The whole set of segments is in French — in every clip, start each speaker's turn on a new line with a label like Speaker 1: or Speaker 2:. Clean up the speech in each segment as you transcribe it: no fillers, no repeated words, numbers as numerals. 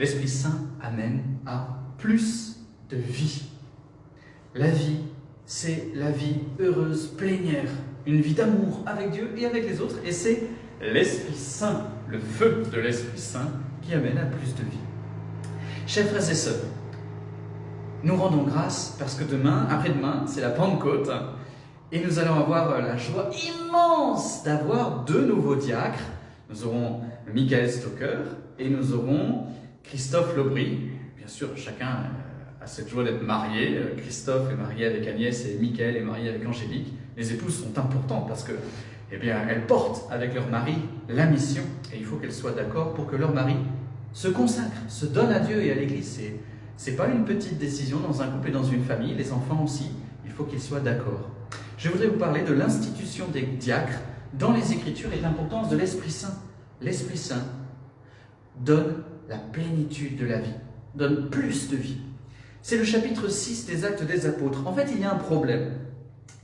Speaker 1: L'Esprit Saint amène à plus de vie. La vie, c'est la vie heureuse, plénière, une vie d'amour avec Dieu et avec les autres, et c'est l'Esprit Saint, le feu de l'Esprit Saint qui amène à plus de vie. Chers frères et sœurs, nous rendons grâce parce que demain, après-demain, c'est la Pentecôte, et nous allons avoir la joie immense d'avoir 2 nouveaux diacres. Nous aurons Michael Stoker et nous aurons Christophe Lobry. Bien sûr, chacun a cette joie d'être marié. Christophe est marié avec Agnès et Michael est marié avec Angélique. Les épouses sont importantes parce que, eh bien, elles portent avec leur mari la mission, et il faut qu'elles soient d'accord pour que leur mari se consacre, se donne à Dieu et à l'Église. C'est pas une petite décision dans un couple et dans une famille. Les enfants aussi, il faut qu'ils soient d'accord. Je voudrais vous parler de l'institution des diacres dans les Écritures et de l'importance de l'Esprit Saint. L'Esprit Saint donne la plénitude de la vie, donne plus de vie. C'est le chapitre 6 des Actes des Apôtres. En fait, il y a un problème.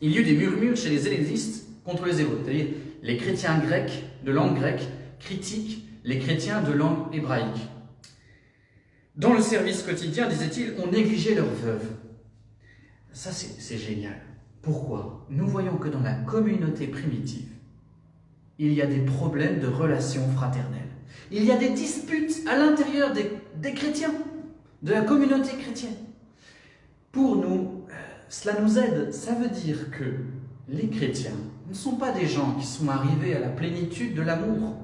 Speaker 1: Il y a eu des murmures chez les hellénistes contre les Hébreux, c'est-à-dire les chrétiens grecs, de langue grecque, critiquent les chrétiens de langue hébraïque. Dans le service quotidien, disait-il, on négligeait leurs veuves. Ça, c'est génial. Pourquoi? Nous voyons que dans la communauté primitive, il y a des problèmes de relations fraternelles. Il y a des disputes à l'intérieur des chrétiens, de la communauté chrétienne. Pour nous, cela nous aide. Ça veut dire que les chrétiens ne sont pas des gens qui sont arrivés à la plénitude de l'amour.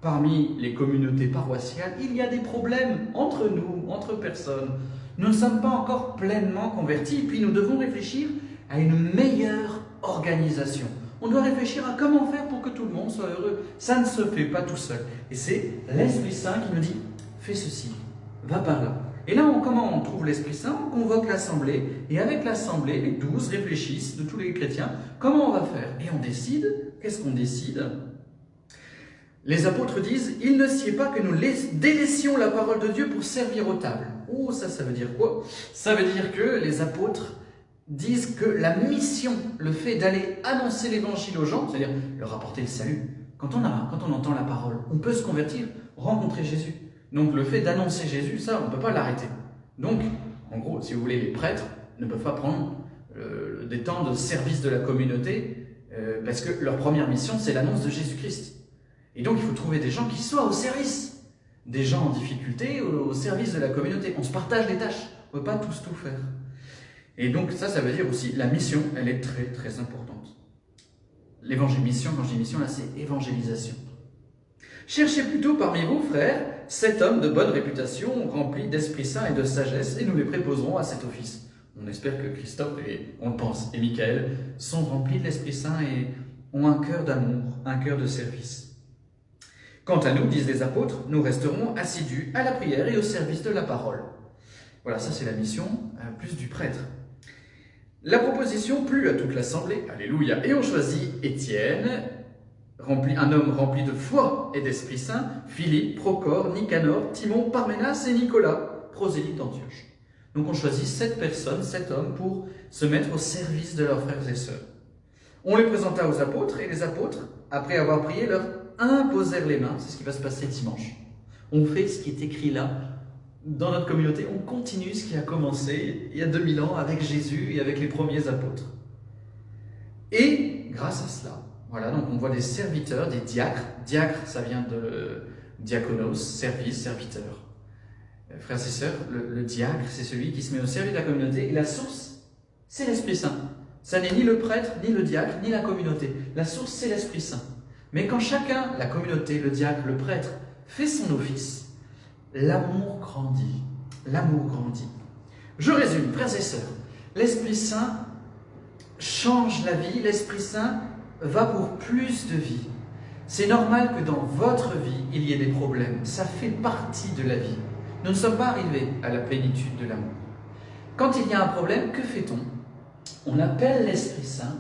Speaker 1: Parmi les communautés paroissiales, il y a des problèmes entre nous, entre personnes. Nous ne sommes pas encore pleinement convertis, et puis nous devons réfléchir à une meilleure organisation. On doit réfléchir à comment faire pour que tout le monde soit heureux. Ça ne se fait pas tout seul. Et c'est l'Esprit Saint qui nous dit « fais ceci, va par là ». Et là, comment on trouve l'Esprit Saint? On convoque l'Assemblée, et avec l'Assemblée, les 12 réfléchissent, de tous les chrétiens, comment on va faire? Et on décide. Qu'est-ce qu'on décide? Les apôtres disent « il ne sied pas que nous délaissions la parole de Dieu pour servir aux tables ». Oh, ça veut dire quoi? Ça veut dire que les apôtres disent que la mission, le fait d'aller annoncer l'évangile aux gens, c'est-à-dire leur apporter le salut, quand on entend la parole, on peut se convertir, rencontrer Jésus. Donc le fait d'annoncer Jésus, ça, on ne peut pas l'arrêter. Donc, en gros, si vous voulez, les prêtres ne peuvent pas prendre des temps de service de la communauté parce que leur première mission, c'est l'annonce de Jésus-Christ. Et donc, il faut trouver des gens qui soient au service, des gens en difficulté au service de la communauté. On se partage les tâches, on ne peut pas tous tout faire. Et donc ça veut dire aussi, la mission, elle est très très importante. L'évangile mission, quand je dis mission, là c'est évangélisation. Cherchez plutôt parmi vous, frères, 7 hommes de bonne réputation, remplis d'Esprit Saint et de sagesse, et nous les préposerons à cet office. On espère que Christophe, et on le pense, et Michael sont remplis de l'Esprit Saint et ont un cœur d'amour, un cœur de service. Quant à nous, disent les apôtres, nous resterons assidus à la prière et au service de la parole. Voilà, ça c'est la mission plus du prêtre. La proposition plut à toute l'assemblée, alléluia, et on choisit Étienne, un homme rempli de foi et d'Esprit Saint, Philippe, Procor, Nicanor, Timon, Parménas et Nicolas, prosélyte d'Antioche. Donc on choisit 7 personnes, 7 hommes, pour se mettre au service de leurs frères et sœurs. On les présenta aux apôtres, et les apôtres, après avoir prié, leur imposèrent les mains. C'est ce qui va se passer dimanche. On fait ce qui est écrit là, dans notre communauté, on continue ce qui a commencé il y a 2000 ans avec Jésus et avec les premiers apôtres. Et grâce à cela, voilà, donc on voit des serviteurs, des diacres. Diacre, ça vient de diakonos, service, serviteur. Frères et sœurs, le diacre, c'est celui qui se met au service de la communauté. Et la source, c'est l'Esprit Saint. Ça n'est ni le prêtre, ni le diacre, ni la communauté. La source, c'est l'Esprit Saint. Mais quand chacun, la communauté, le diacre, le prêtre, fait son office, l'amour grandit. L'amour grandit. Je résume, frères et sœurs. L'Esprit Saint change la vie. L'Esprit Saint va pour plus de vie. C'est normal que dans votre vie, il y ait des problèmes. Ça fait partie de la vie. Nous ne sommes pas arrivés à la plénitude de l'amour. Quand il y a un problème, que fait-on? On appelle l'Esprit Saint,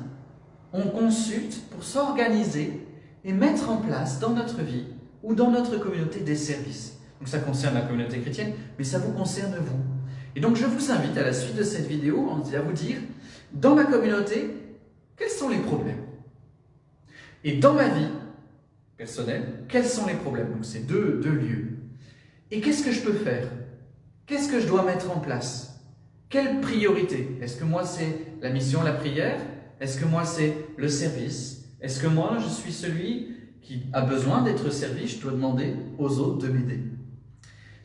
Speaker 1: on consulte pour s'organiser et mettre en place dans notre vie ou dans notre communauté des services. Donc ça concerne la communauté chrétienne, mais ça vous concerne vous. Et donc je vous invite à la suite de cette vidéo à vous dire, dans ma communauté, quels sont les problèmes? Et dans ma vie personnelle, quels sont les problèmes? Donc c'est deux lieux. Et qu'est-ce que je peux faire? Qu'est-ce que je dois mettre en place? Quelle priorité? Est-ce que moi c'est la mission, la prière? Est-ce que moi c'est le service? Est-ce que moi je suis celui qui a besoin d'être servi? Je dois demander aux autres de m'aider.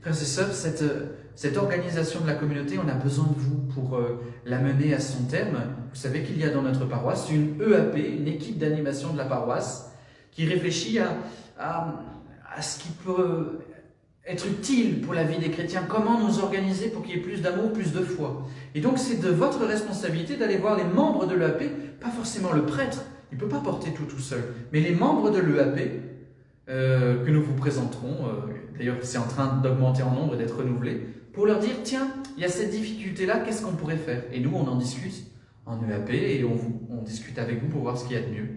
Speaker 1: Frères et sœurs, cette organisation de la communauté, on a besoin de vous pour la mener à son terme. Vous savez qu'il y a dans notre paroisse une EAP, une équipe d'animation de la paroisse, qui réfléchit à ce qui peut être utile pour la vie des chrétiens, comment nous organiser pour qu'il y ait plus d'amour, plus de foi. Et donc c'est de votre responsabilité d'aller voir les membres de l'EAP, pas forcément le prêtre, il ne peut pas porter tout seul, mais les membres de l'EAP que nous vous présenterons, d'ailleurs c'est en train d'augmenter en nombre et d'être renouvelé, pour leur dire, tiens, il y a cette difficulté-là, qu'est-ce qu'on pourrait faire? Et nous on en discute en EAP et on discute avec vous pour voir ce qu'il y a de mieux,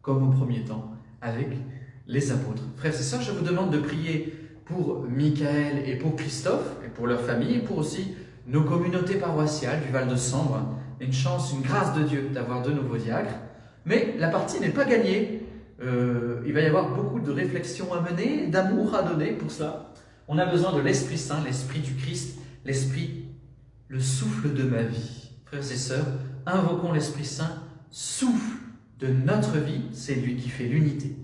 Speaker 1: comme au premier temps, avec les apôtres. Frères et sœurs, je vous demande de prier pour Michael et pour Christophe, et pour leur famille, et pour aussi nos communautés paroissiales du Val de Sambre. Une chance, une grâce de Dieu d'avoir de nouveaux diacres. Mais la partie n'est pas gagnée. Il va y avoir beaucoup de réflexions à mener, d'amour à donner pour cela. On a besoin de l'Esprit Saint, l'Esprit du Christ, l'Esprit, le souffle de ma vie. Frères et sœurs, invoquons l'Esprit Saint, souffle de notre vie, c'est lui qui fait l'unité.